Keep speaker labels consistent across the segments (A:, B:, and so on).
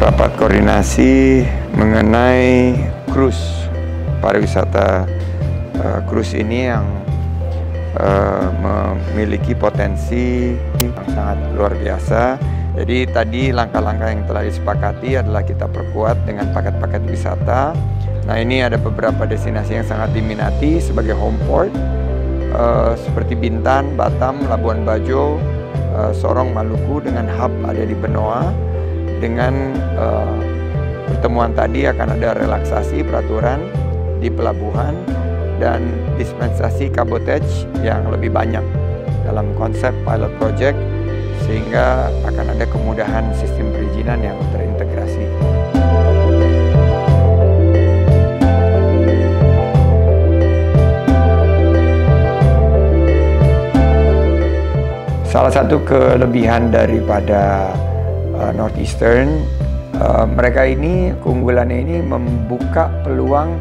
A: rapat koordinasi mengenai cruise pariwisata. Cruise ini yang memiliki potensi yang sangat luar biasa. Jadi tadi langkah-langkah yang telah disepakati adalah kita perkuat dengan paket-paket wisata. Nah, ini ada beberapa destinasi yang sangat diminati sebagai home port, seperti Bintan, Batam, Labuan Bajo, Sorong, Maluku, dengan hub ada di Benoa. Dengan pertemuan tadi akan ada relaksasi peraturan di pelabuhan dan dispensasi kabotage yang lebih banyak dalam konsep pilot project, sehingga akan ada kemudahan sistem perizinan yang terintegrasi. Salah satu kelebihan daripada Northeastern, mereka ini, keunggulannya ini membuka peluang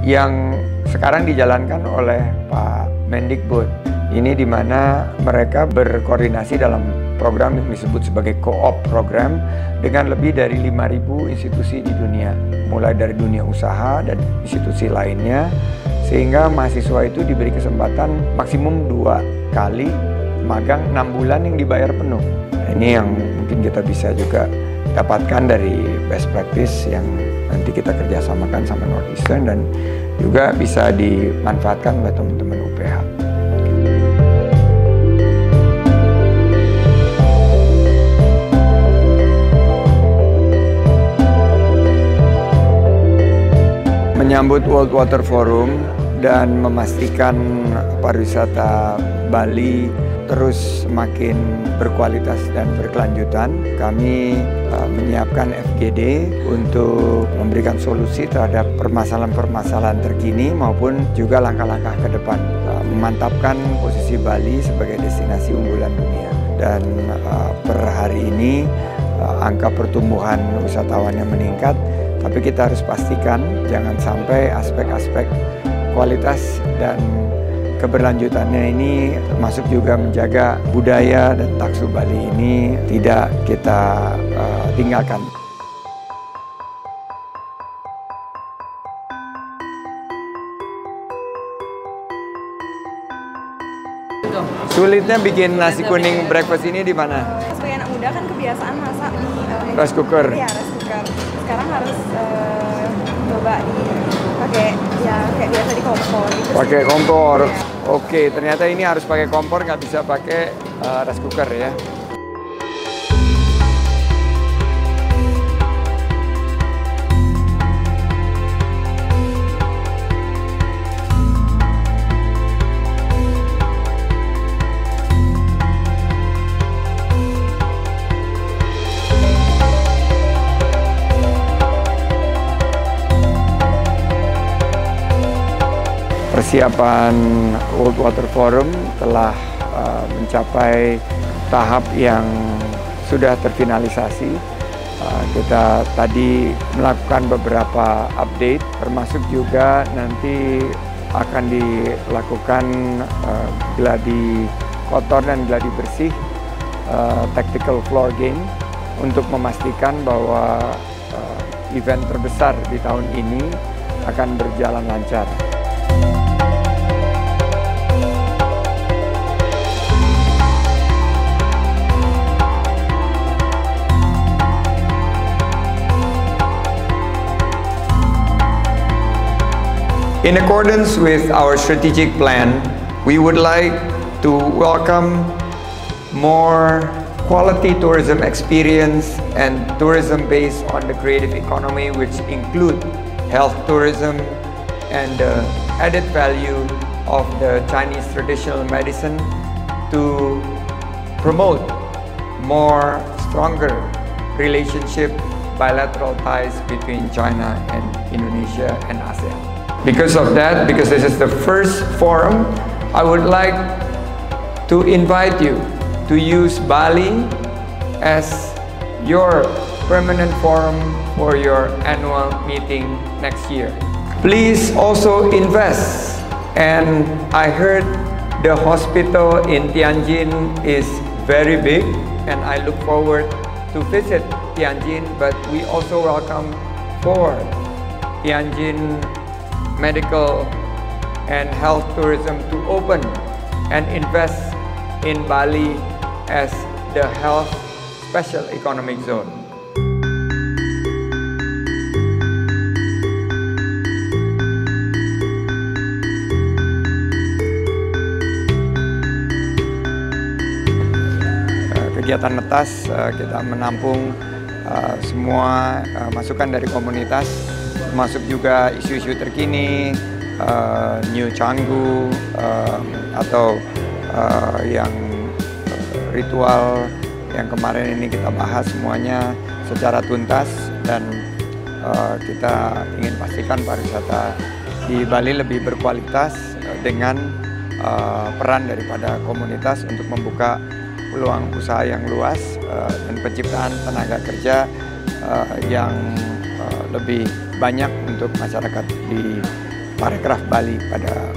A: yang sekarang dijalankan oleh Pak Mendikbud. Ini di mana mereka berkoordinasi dalam program yang disebut sebagai co-op program dengan lebih dari 5.000 institusi di dunia, mulai dari dunia usaha dan institusi lainnya, sehingga mahasiswa itu diberi kesempatan maksimum 2 kali magang 6 bulan yang dibayar penuh. Nah, ini yang mungkin kita bisa juga dapatkan dari best practice yang nanti kita kerjasamakan sama Northeastern dan juga bisa dimanfaatkan oleh teman-teman UPH. Menyambut World Water Forum dan memastikan pariwisata Bali terus semakin berkualitas dan berkelanjutan, kami menyiapkan FGD untuk memberikan solusi terhadap permasalahan-permasalahan terkini maupun juga langkah-langkah ke depan, memantapkan posisi Bali sebagai destinasi unggulan dunia. Dan per hari ini angka pertumbuhan wisatawannya meningkat, tapi kita harus pastikan jangan sampai aspek-aspek kualitas dan keberlanjutannya ini, termasuk juga menjaga budaya dan taksu Bali ini, tidak kita tinggalkan. Sulitnya bikin nasi kuning breakfast ini di mana?
B: Sebagai anak muda kan kebiasaan masak di
A: rice cooker.
B: Iya, rice cooker. Sekarang harus coba pakai ya kayak biasa di kompor. Gitu
A: pakai kompor.
B: Ya.
A: Oke, ternyata ini harus pakai kompor, nggak bisa pakai rice cooker ya. Persiapan World Water Forum telah mencapai tahap yang sudah terfinalisasi. Kita tadi melakukan beberapa update, termasuk juga nanti akan dilakukan gladi kotor dan gladi bersih, tactical floor game, untuk memastikan bahwa event terbesar di tahun ini akan berjalan lancar. In accordance with our strategic plan, we would like to welcome more quality tourism experience and tourism based on the creative economy, which include health tourism and the added value of the Chinese traditional medicine to promote more stronger relationship, bilateral ties between China and Indonesia and ASEAN. Because of that, because this is the first forum, I would like to invite you to use Bali as your permanent forum for your annual meeting next year. Please also invest, and I heard the hospital in Tianjin is very big, and I look forward to visit Tianjin, but we also welcome for Tianjin medical and health tourism to open and invest in Bali as the health special economic zone. Kegiatan Netas kita menampung semua masukan dari komunitas, termasuk juga isu-isu terkini, New Canggu atau yang ritual yang kemarin ini kita bahas semuanya secara tuntas, dan kita ingin pastikan pariwisata di Bali lebih berkualitas dengan peran daripada komunitas untuk membuka peluang usaha yang luas dan penciptaan tenaga kerja yang lebih banyak untuk masyarakat di Parekraf Bali pada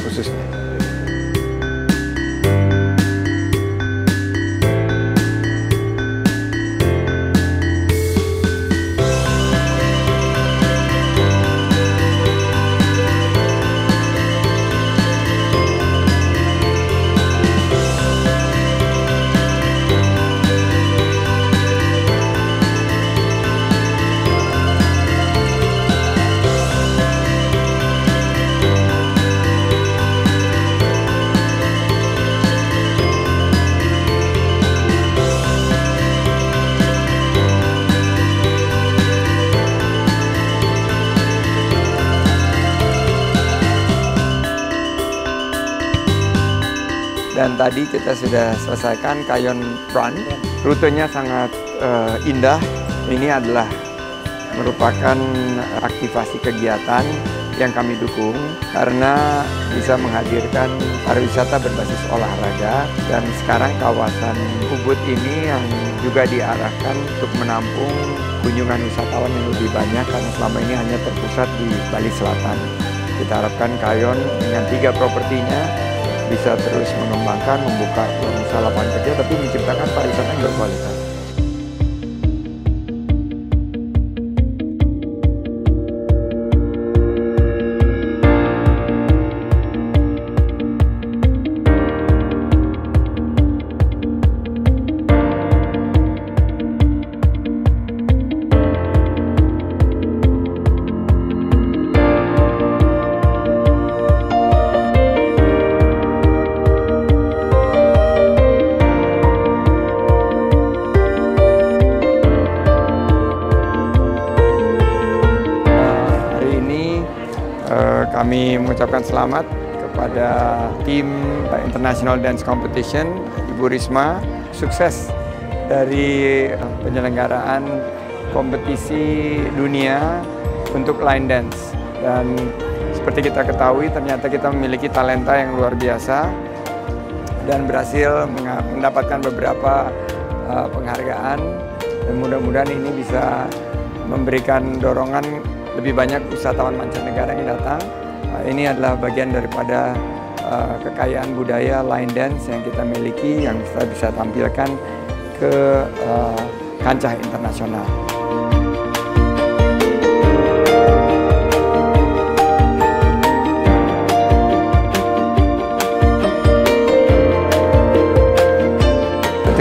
A: khususnya. Dan tadi kita sudah selesaikan Kayon Run. Rutenya sangat indah. Ini adalah merupakan aktivasi kegiatan yang kami dukung karena bisa menghadirkan pariwisata berbasis olahraga, dan sekarang kawasan Ubud ini yang juga diarahkan untuk menampung kunjungan wisatawan yang lebih banyak karena selama ini hanya terpusat di Bali Selatan. Kita harapkan Kayon dengan 3 propertinya bisa terus mengembangkan, membuka peluang usaha lapangan kerja, tapi menciptakan pariwisata yang berkualitas. Kami mengucapkan selamat kepada tim International Dance Competition, Ibu Risma, sukses dari penyelenggaraan kompetisi dunia untuk line dance. Dan seperti kita ketahui, ternyata kita memiliki talenta yang luar biasa dan berhasil mendapatkan beberapa penghargaan, dan mudah-mudahan ini bisa memberikan dorongan lebih banyak wisatawan mancanegara yang datang. Ini adalah bagian daripada kekayaan budaya line dance yang kita miliki, yang kita bisa tampilkan ke kancah internasional.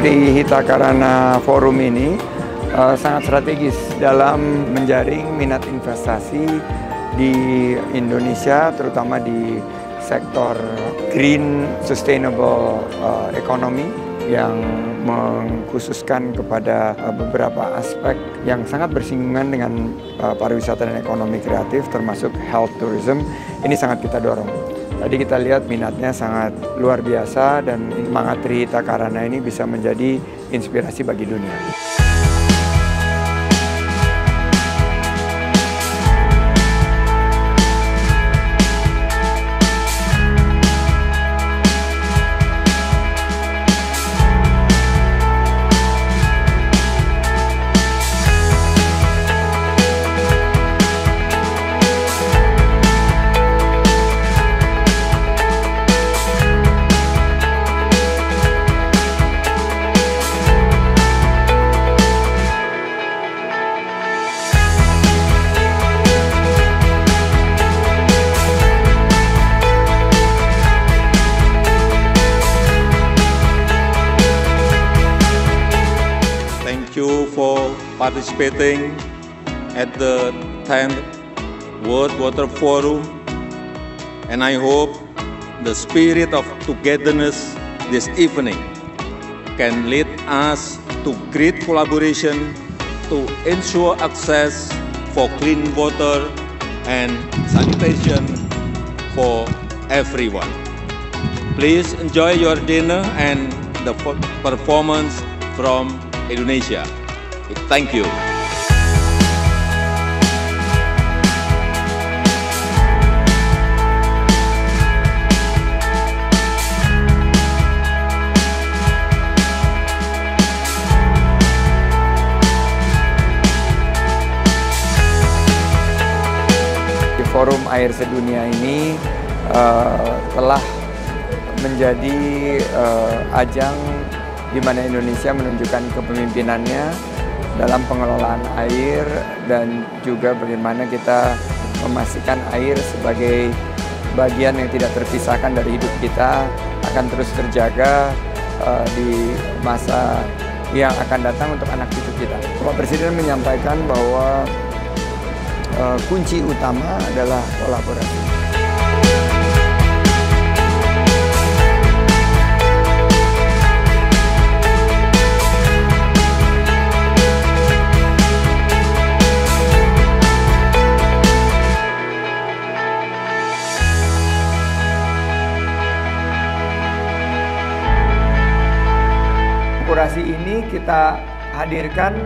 A: Trihita Karana Forum ini sangat strategis dalam menjaring minat investasi di Indonesia, terutama di sektor green sustainable economy yang mengkhususkan kepada beberapa aspek yang sangat bersinggungan dengan pariwisata dan ekonomi kreatif, termasuk health tourism. Ini sangat kita dorong. Tadi kita lihat minatnya sangat luar biasa, dan semangat Trihita Karana ini bisa menjadi inspirasi bagi dunia.
C: participating at the 10th World Water Forum, and I hope the spirit of togetherness this evening can lead us to great collaboration to ensure access for clean water and sanitation for everyone. Please enjoy your dinner and the performance from Indonesia. Thank you.
A: Forum Air Sedunia ini telah menjadi ajang di mana Indonesia menunjukkan kepemimpinannya dalam pengelolaan air dan juga bagaimana kita memastikan air sebagai bagian yang tidak terpisahkan dari hidup kita akan terus terjaga di masa yang akan datang untuk anak cucu kita. Bapak Presiden menyampaikan bahwa kunci utama adalah kolaborasi. Kolaborasi ini kita hadirkan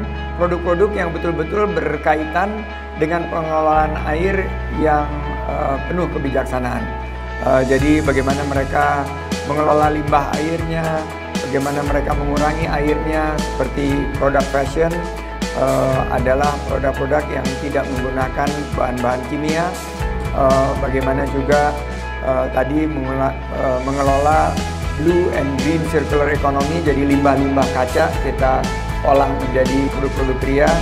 A: produk-produk yang betul-betul berkaitan dengan pengelolaan air yang penuh kebijaksanaan. Jadi bagaimana mereka mengelola limbah airnya, bagaimana mereka mengurangi airnya, seperti produk fashion adalah produk-produk yang tidak menggunakan bahan-bahan kimia. Bagaimana juga tadi mengelola blue and green circular economy, jadi limbah-limbah kaca kita olah menjadi produk-produk kria.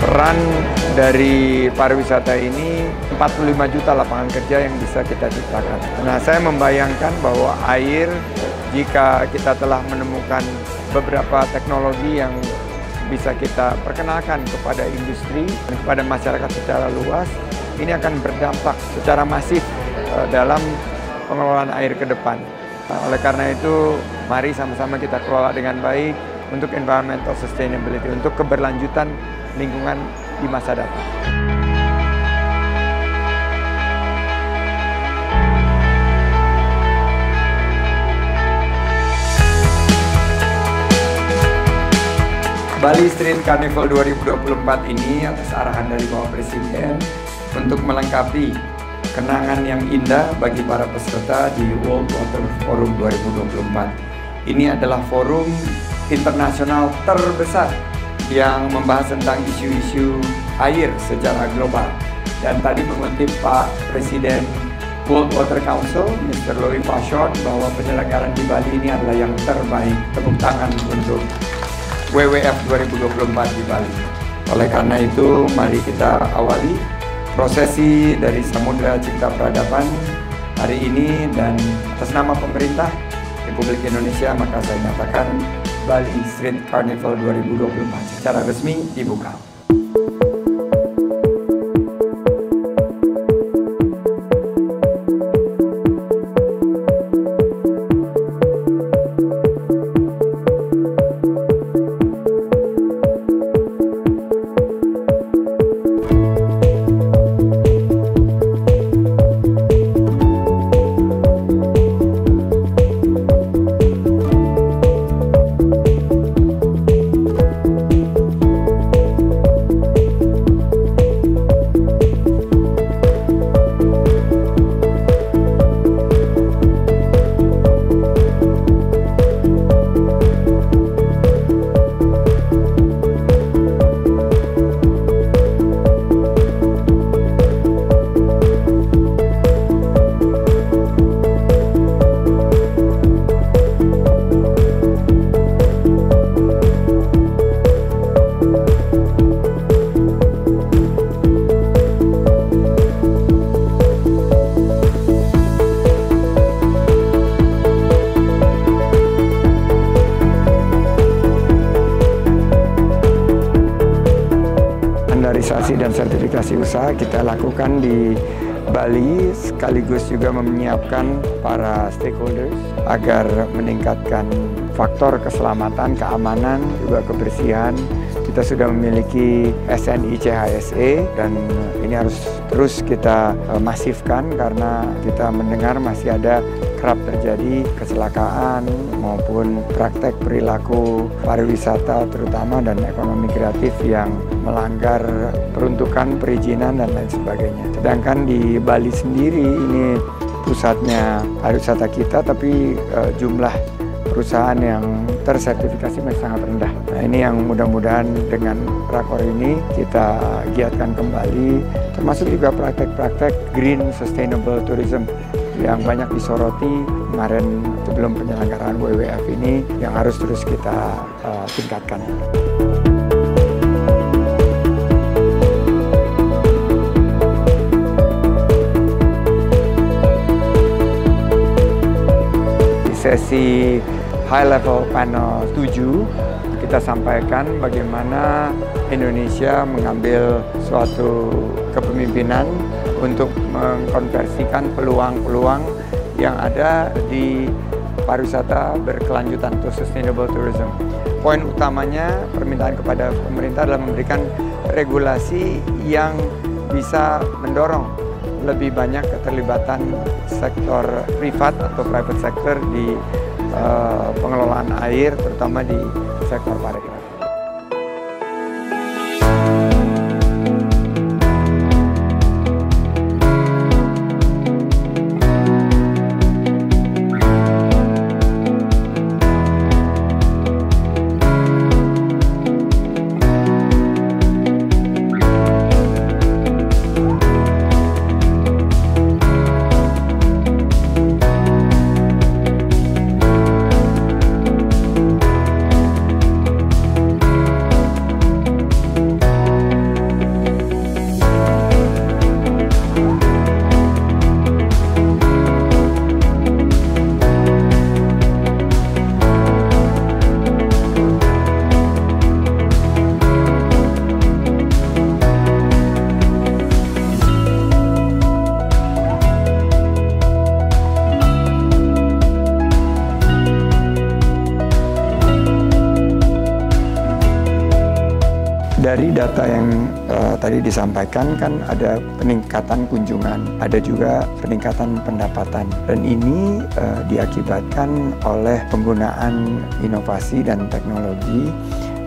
A: Peran dari pariwisata ini 45 juta lapangan kerja yang bisa kita ciptakan. Nah, saya membayangkan bahwa air, jika kita telah menemukan beberapa teknologi yang bisa kita perkenalkan kepada industri dan kepada masyarakat secara luas, ini akan berdampak secara masif dalam pengelolaan air ke depan. Nah, oleh karena itu, mari sama-sama kita kelola dengan baik untuk environmental sustainability, untuk keberlanjutan lingkungan di masa datang. Bali Street Carnival 2024 ini atas arahan dari Bapak Presiden untuk melengkapi kenangan yang indah bagi para peserta di World Water Forum 2024. Ini adalah forum internasional terbesar yang membahas tentang isu-isu air secara global. Dan tadi mengutip Pak Presiden World Water Council, Mr. Louis Passion, bahwa penyelenggaraan di Bali ini adalah yang terbaik. Tepuk tangan untuk WWF 2024 di Bali. Oleh karena itu, mari kita awali prosesi dari Samudra Cipta Peradaban hari ini, dan atas nama pemerintah Republik Indonesia, maka saya nyatakan Bali Street Carnival 2024 secara resmi dibuka. akreditasi dan sertifikasi usaha kita lakukan di Bali, sekaligus juga menyiapkan para stakeholders agar meningkatkan faktor keselamatan, keamanan, juga kebersihan. Kita sudah memiliki SNI CHSE dan ini harus terus kita masifkan karena kita mendengar masih ada kerap terjadi kecelakaan maupun praktek perilaku pariwisata terutama dan ekonomi kreatif yang melanggar peruntukan, perizinan dan lain sebagainya. Sedangkan di Bali sendiri ini pusatnya pariwisata kita, tapi jumlah perusahaan yang tersertifikasi masih sangat rendah. Nah, ini yang mudah-mudahan dengan rakor ini kita giatkan kembali, termasuk juga praktek-praktek green sustainable tourism yang banyak disoroti kemarin sebelum penyelenggaraan WWF ini yang harus terus kita tingkatkan. Di sesi High Level Panel 7, kita sampaikan bagaimana Indonesia mengambil suatu kepemimpinan untuk mengkonversikan peluang-peluang yang ada di pariwisata berkelanjutan atau sustainable tourism. Poin utamanya permintaan kepada pemerintah adalah memberikan regulasi yang bisa mendorong lebih banyak keterlibatan sektor privat atau private sector di pengelolaan air, terutama di sektor pariwisata. Dari data yang tadi disampaikan kan ada peningkatan kunjungan, ada juga peningkatan pendapatan. Dan ini diakibatkan oleh penggunaan inovasi dan teknologi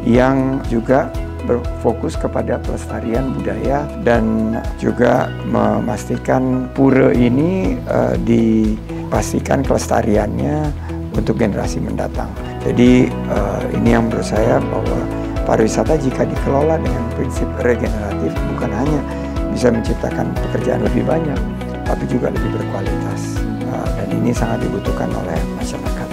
A: yang juga berfokus kepada pelestarian budaya dan juga memastikan pura ini dipastikan kelestariannya untuk generasi mendatang. Jadi ini yang menurut saya bahwa pariwisata jika dikelola dengan prinsip regeneratif bukan hanya bisa menciptakan pekerjaan lebih banyak, tapi juga lebih berkualitas. Dan ini sangat dibutuhkan oleh masyarakat.